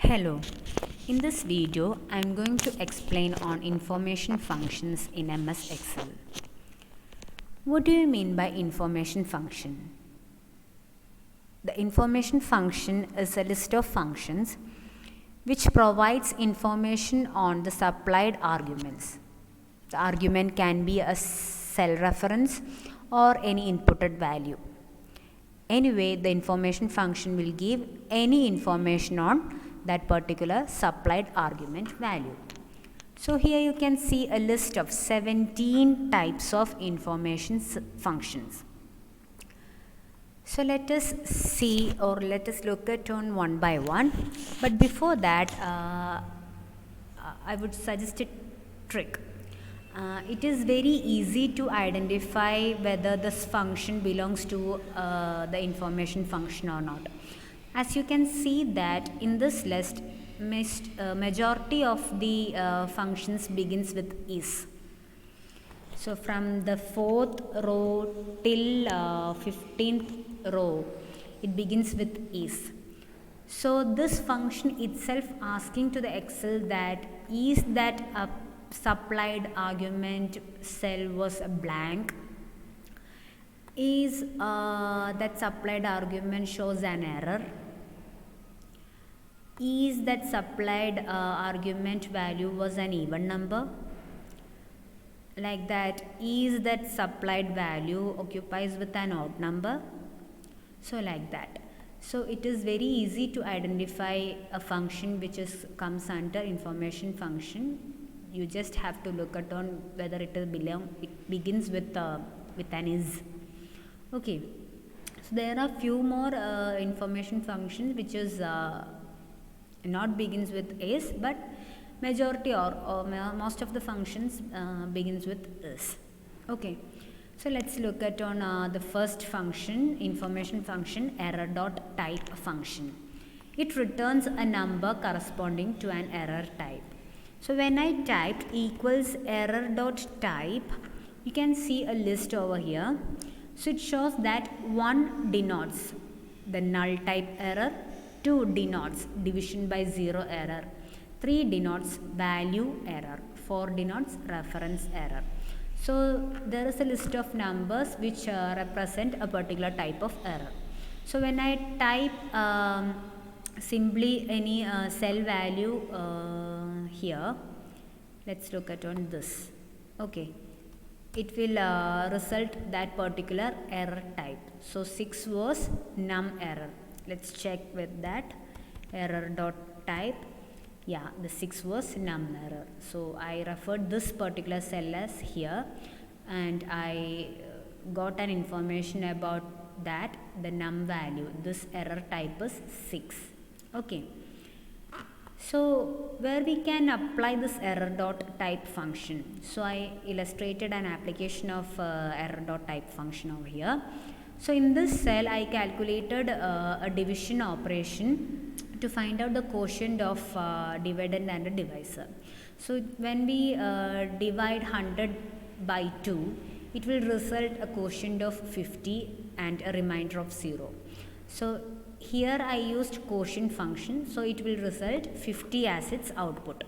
Hello. In this video, I am going to explain on information functions in MS Excel. What do you mean by information function? The information function is a list of functions which provides information on the supplied arguments. The argument can be a cell reference or any inputted value. Anyway, the information function will give any information on that particular supplied argument value. So here you can see a list of 17 types of information functions. So let us see, or let us look at one by one. But before that, I would suggest a trick. It is very easy to identify whether this function belongs to the information function or not. As you can see that in this list, majority of the functions begins with is. So from the 4th row till 15th row, it begins with is. So this function itself asking to the Excel that is that a supplied argument cell was a blank, is that supplied argument shows an error, is that supplied argument value was an even number, like that, is that supplied value occupies with an odd number, so like that. So it is very easy to identify a function which comes under information function. You just have to look at on whether it begins with an is. Okay, so there are few more information functions which is not begins with is, but majority or most of the functions begins with is. Okay, so let's look at on the first function, information function, error dot type function. It returns a number corresponding to an error type. So when I typed equals error dot type, you can see a list over here. So it shows that 1 denotes the null type error, 2 denotes division by 0 error, 3 denotes value error, 4 denotes reference error. So there is a list of numbers which represent a particular type of error. So when I type simply any cell value here, let's look at on this. Okay, it will result that particular error type. So 6 was num error. Let's check with that error dot type. Yeah, the 6 was num error. So I referred this particular cell as here, and I got an information about that the num value, this error type is 6. Okay, so where we can apply this error dot type function. So I illustrated an application of error dot type function over here. So in this cell I calculated a division operation to find out the quotient of dividend and a divisor. So when we divide 100 by 2, it will result a quotient of 50 and a remainder of 0. So here I used quotient function, so it will result 50 as its output.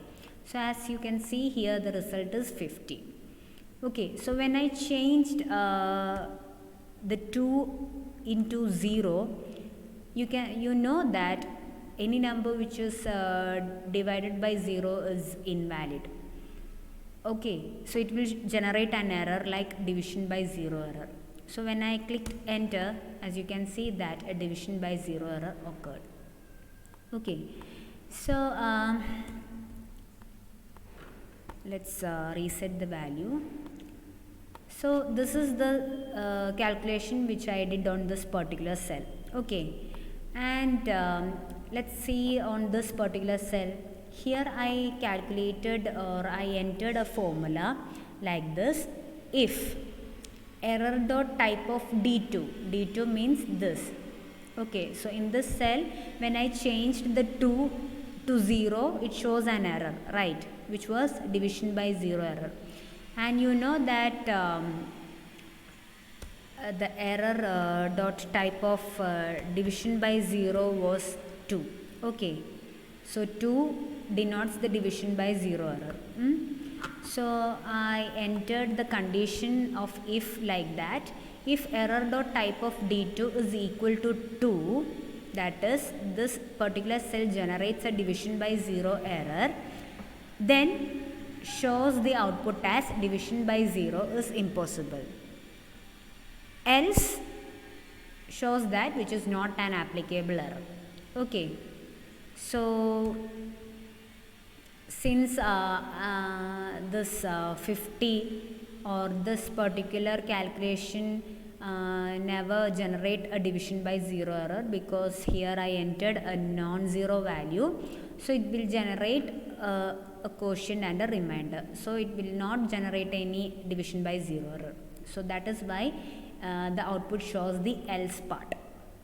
So as you can see here, the result is 50. Okay, so when I changed the 2 into 0, you know that any number which is divided by 0 is invalid. Okay, so it will generate an error like division by 0 error. So when I clicked enter, as you can see that a division by 0 error occurred. Okay, so let's reset the value. So this is the calculation which I did on this particular cell. Okay, and let's see on this particular cell. Here I calculated or I entered a formula like this: if error dot type of D2 means this. Okay, so in this cell when I changed the 2 to 0, it shows an error, right, which was division by 0 error. And you know that the error dot type of division by 0 was 2. Okay, So 2 denotes the division by 0 error. So I entered the condition of if like that. If error dot type of D2 is equal to 2, that is this particular cell generates a division by 0 error, then shows the output as division by 0 is impossible. Else shows that which is not an applicable error. Okay. So since this 50 or this particular calculation never generate a division by 0 error, because here I entered a non-zero value, so it will generate a quotient and a remainder, so it will not generate any division by 0 error. So that is why the output shows the else part.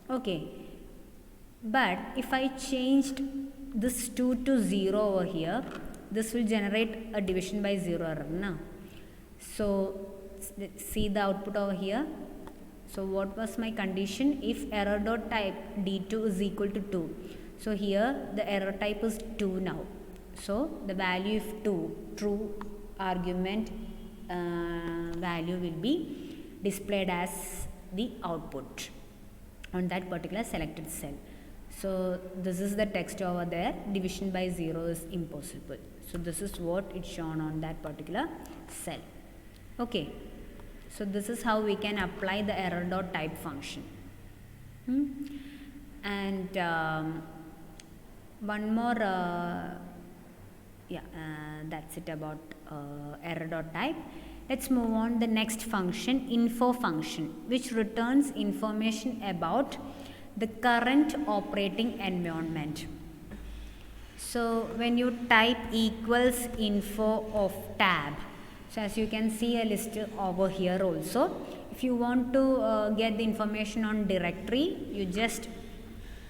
Okay, but if I changed this 2 to 0 over here, this will generate a division by 0 error now. So see the output over here. So what was my condition? If error dot type D2 is equal to 2. So here the error type is 2 now. So the value if 2, true argument value will be displayed as the output on that particular selected cell. So this is the text over there. Division by 0 is impossible. So this is what it's shown on that particular cell. Okay. So this is how we can apply the error dot type function. And one more, that's it about error dot type. Let's move on the next function, info function, which returns information about the current operating environment. So when you type equals info of tab, so as you can see a list over here also. If you want to get the information on directory, you just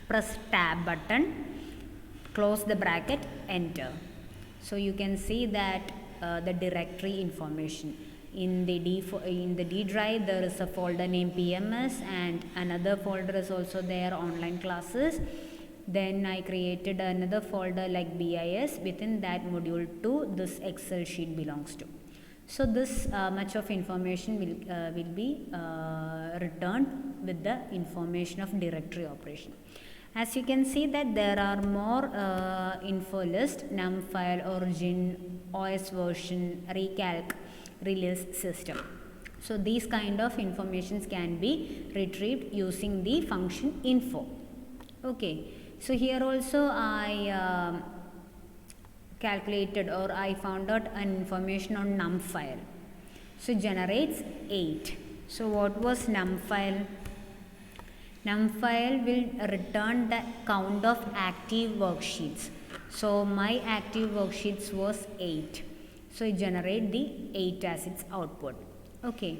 press tab button, close the bracket, enter. So you can see that the directory information. In the D drive there is a folder named PMS, and another folder is also there, online classes. Then I created another folder like BIS. Within that module 2 this Excel sheet belongs to. So this much of information will be returned with the information of directory operation. As you can see that there are more info list, num file, origin, OS version, recalc, release system. So these kind of informations can be retrieved using the function info. Okay, so here also I calculated, or I found out an information on num file. So generates 8. So what was num file? Num file will return the count of active worksheets. So my active worksheets was 8. So it generate the 8 as its output. Okay.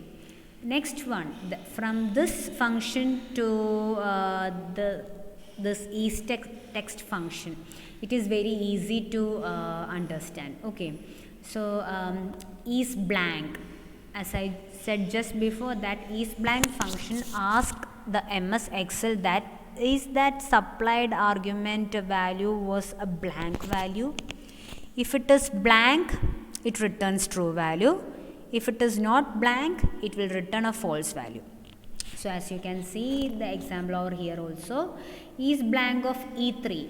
Next one, from this function to this isText function, it is very easy to understand. Okay, so is blank, as I said just before, that is blank function asks the MS Excel that is that supplied argument value was a blank value. If it is blank, it returns true value. If it is not blank, it will return a false value. So as you can see the example over here also, is blank of E3.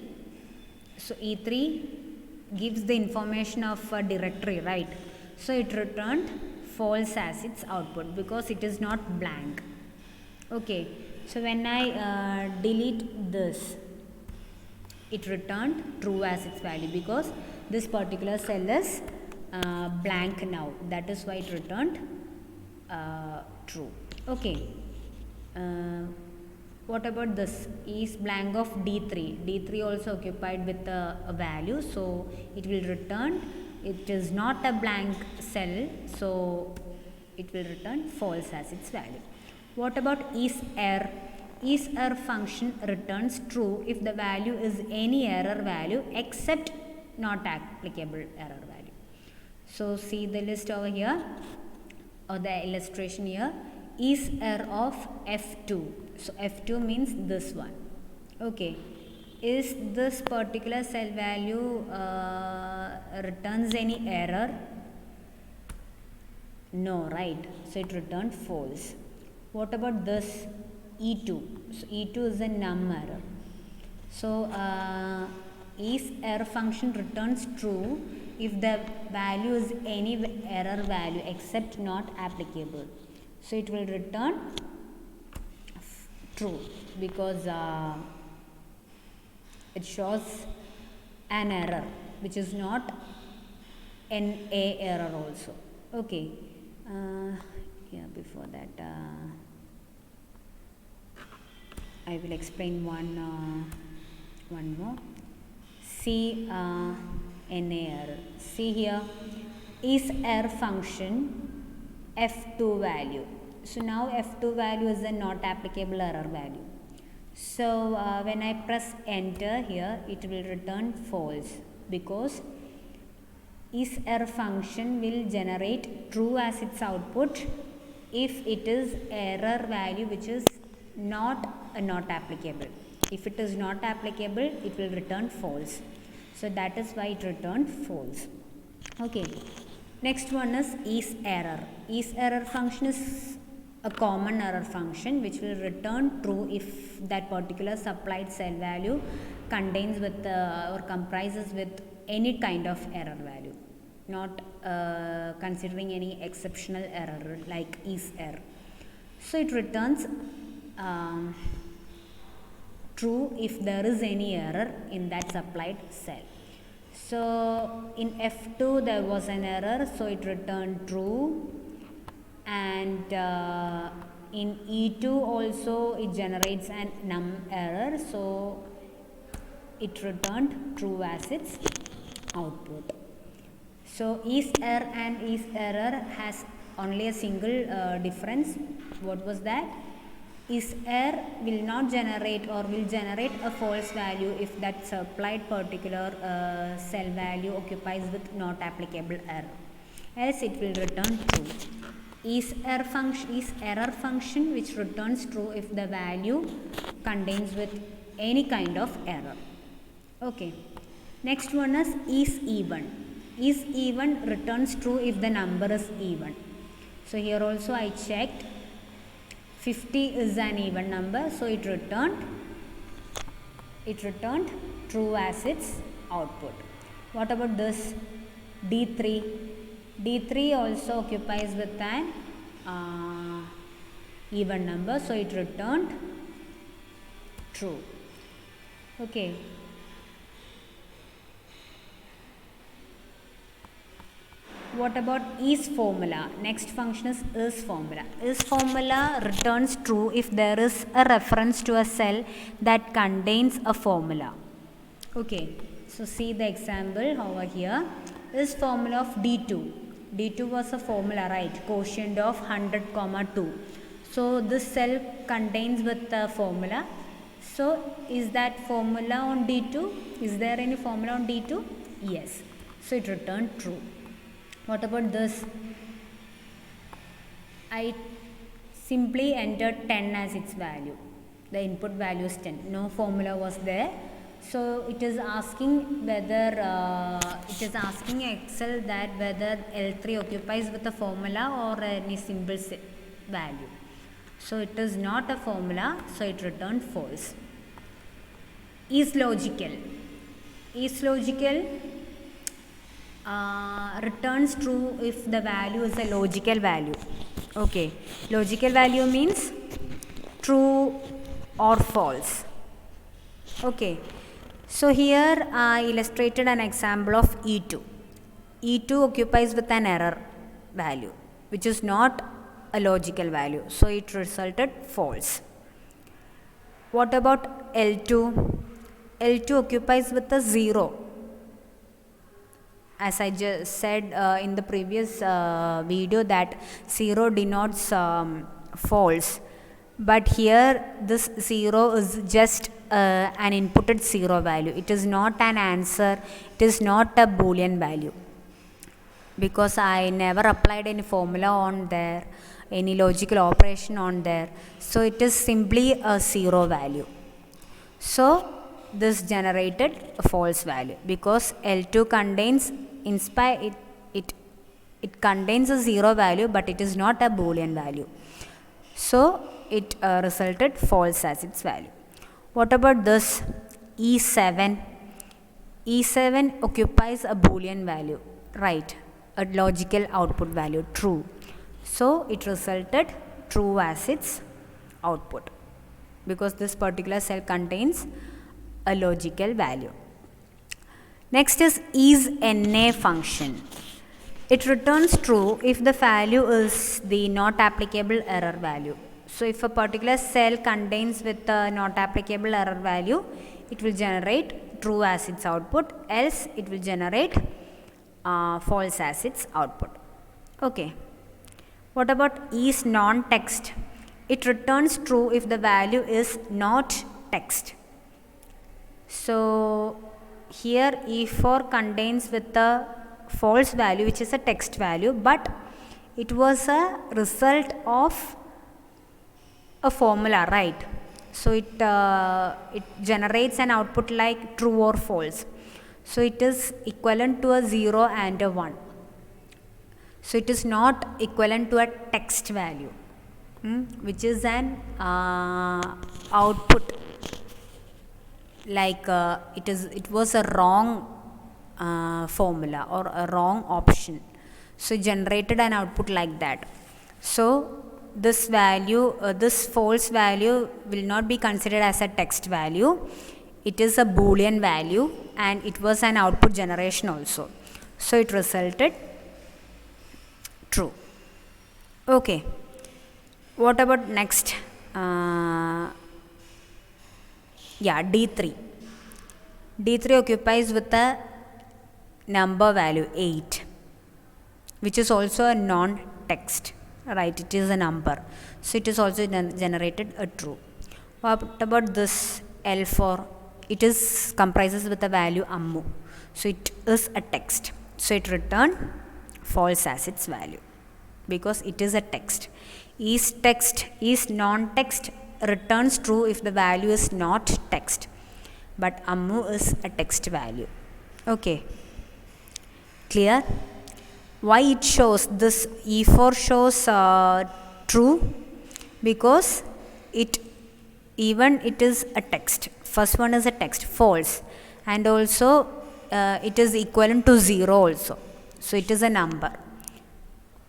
So E3 gives the information of a directory, right? So it returned false as its output because it is not blank. Okay, so when I delete this, it returned true as its value because this particular cell is blank now. That is why it returned true. Okay. What about this? Is blank of D3. D3 also occupied with a value, so it will return. It is not a blank cell, so it will return false as its value. What about isErr? IsErr function returns true if the value is any error value except not applicable error value. So see the list over here, or the illustration here. IsErr of F2. So F2 means this one. Okay. is this particular cell value returns any error? No, right? So it returned false. What about this E2? So E2 is a num error. So is error function returns true if the value is any error value except not applicable. So it will return true because it shows an error which is not an A error also. Okay. Yeah, before that I will explain one more. See NA error. See here, is error function F2 value. So now F2 value is a not applicable error value. So when I press enter here, it will return false because is error function will generate true as its output if it is error value which is not applicable. If it is not applicable, it will return false. So that is why it returned false. Okay. Next one is error. Is error function is a common error function which will return true if that particular supplied cell value contains with or comprises with any kind of error value, not considering any exceptional error like is error. So it returns true if there is any error in that supplied cell. So in F2 there was an error, so it returned true, and in E2 also it generates an num error, so it returned true as its output. So is error and is error has only a single difference. What was that? Is error will not generate or will generate a false value if that supplied particular cell value occupies with not applicable error, else it will return true. Is error function which returns true if the value contains with any kind of error. Okay. Next one is even. Is even returns true if the number is even. So here also I checked. 50 is an even number, so it returned true as its output. What about this D3? D3 also occupies with an even number, so it returned true. Okay. What about is formula? Next function is formula. Is formula returns true if there is a reference to a cell that contains a formula. Okay, so see the example over here. Is formula of D2. D2 was a formula, right? Quotient of 100,2. So this cell contains with the formula. So is that formula on D2? Is there any formula on D2? Yes. So it returned true. What about this? I simply entered 10 as its value. The input value is 10. No formula was there. So it is asking whether Excel that whether L3 occupies with a formula or any simple value. So it is not a formula, so it returned false. Is logical. Is logical returns true if the value is a logical value. Okay, logical value means true or false. Okay, so here I illustrated an example of E2. E2 occupies with an error value which is not a logical value, so it resulted false. What about L2? L2 occupies with a 0. As I just said in the previous video that 0 denotes false, but here this 0 is just an inputted 0 value. It is not an answer, it is not a boolean value, because I never applied any formula on there, any logical operation on there, so it is simply a 0 value. So this generated a false value because L2 contains it contains a 0 value, but it is not a Boolean value. So it resulted false as its value. What about this E7? E7 occupies a Boolean value, right? A logical output value, true. So it resulted true as its output because this particular cell contains a logical value. Next is isNA function. It returns true if the value is the not applicable error value. So if a particular cell contains with a not applicable error value, it will generate true as its output, else it will generate false as its output. Okay. What about is non-text? It returns true if the value is not text. So here E4 contains with a false value which is a text value, but it was a result of a formula, right? So it generates an output like true or false. So it is equivalent to a 0 and a 1. So it is not equivalent to a text value, which is an output, like it was a wrong formula or a wrong option. So it generated an output like that. So this value, this false value will not be considered as a text value. It is a Boolean value and it was an output generation also. So it resulted true. Okay. What about next? D3. D3 occupies with a number value 8, which is also a non-text, right? It is a number. So it is also generated a true. What about this L4? It is comprises with the value ammu. So it is a text. So it returned false as its value because it is a text. Is text, is non-text returns true if the value is not text, but ammu is a text value. Okay. Clear? Why it shows this E4 shows true? Because it is a text. First one is a text, false, and also it is equivalent to 0 also. So it is a number.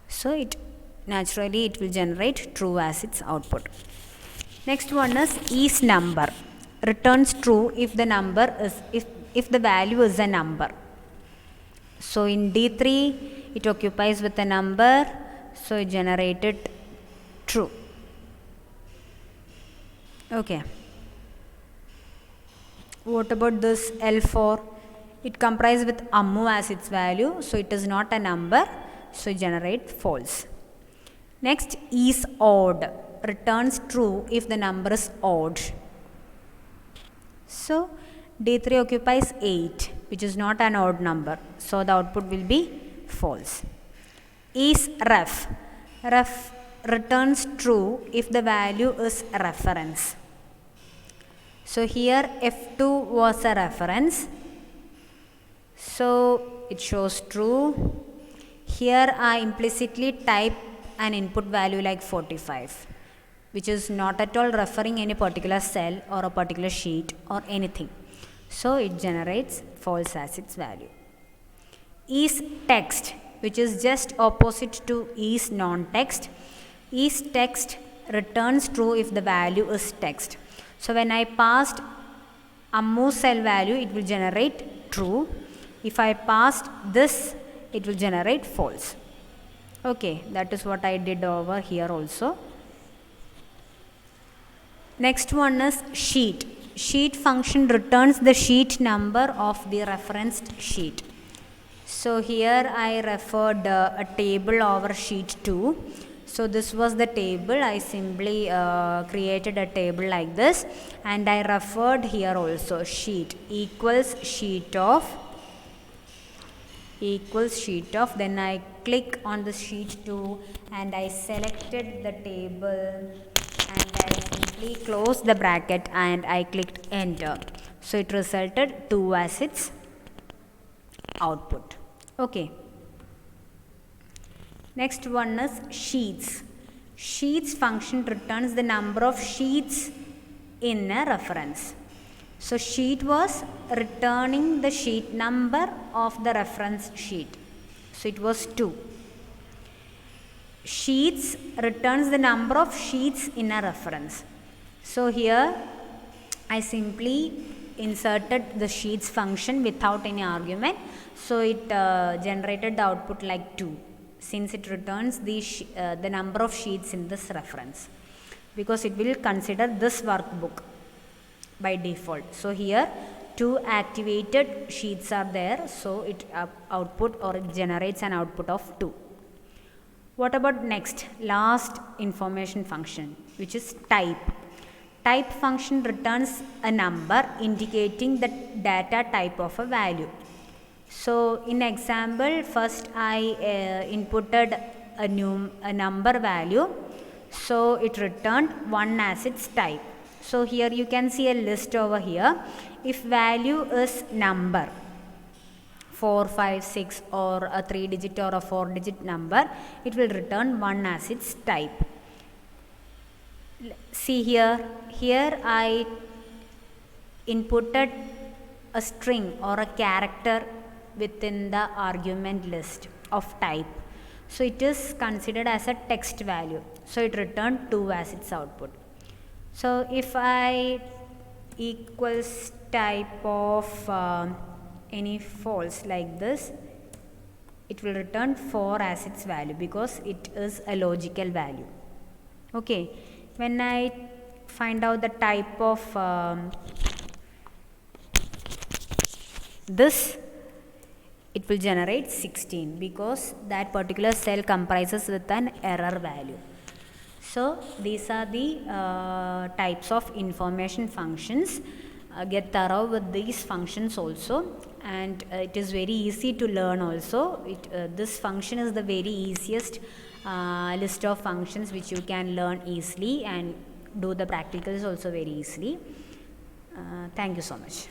So it naturally will generate true as its output. Next one is number. Returns true if the number is if the value is a number. So in D3 it occupies with a number, so it generated true. Okay. What about this L4? It comprises with ammu as its value, so it is not a number, so it generates false. Next is odd. Returns true if the number is odd. So D3 occupies 8, which is not an odd number, so the output will be false. Is ref. Ref returns true if the value is a reference. So here F2 was a reference, so it shows true. Here I implicitly type an input value like 45, which is not at all referring any particular cell or a particular sheet or anything. So it generates false as its value. Is text, which is just opposite to is non-text. Is text returns true if the value is text. So when I passed ammu cell value, it will generate true. If I passed this, it will generate false. Okay, that is what I did over here also. Next one is sheet. Sheet function returns the sheet number of the referenced sheet. So here I referred a table over sheet 2. So this was the table. I simply created a table like this, and I referred here also sheet equals sheet of, then I click on the sheet 2 and I selected the table and I simply closed the bracket and I clicked enter. So it resulted 2 as its output. Okay. Next one is sheets. Sheets function returns the number of sheets in a reference. So sheet was returning the sheet number of the reference sheet. So it was 2. Sheets returns the number of sheets in a reference. So here I simply inserted the sheets function without any argument. So it generated the output like 2, since it returns the number of sheets in this reference, because it will consider this workbook by default. So here 2 activated sheets are there, so it output or it generates an output of 2. What about next, last information function, which is type. Type function returns a number indicating the data type of a value. So in example, first I inputted a number value, so it returned 1 as its type. So here you can see a list over here. If value is number 4, 5, 6 or a 3-digit or a 4-digit number, it will return 1 as its type. See here I inputted a string or a character within the argument list of type. So it is considered as a text value. So it returned 2 as its output. So if I equals type of any false like this, it will return 4 as its value because it is a logical value. Okay. When I find out the type of this, it will generate 16 because that particular cell comprises with an error value. So these are the types of information functions. Get thorough with these functions also, and it is very easy to learn also. This function is the very easiest list of functions which you can learn easily and do the practicals also very easily. Thank you so much.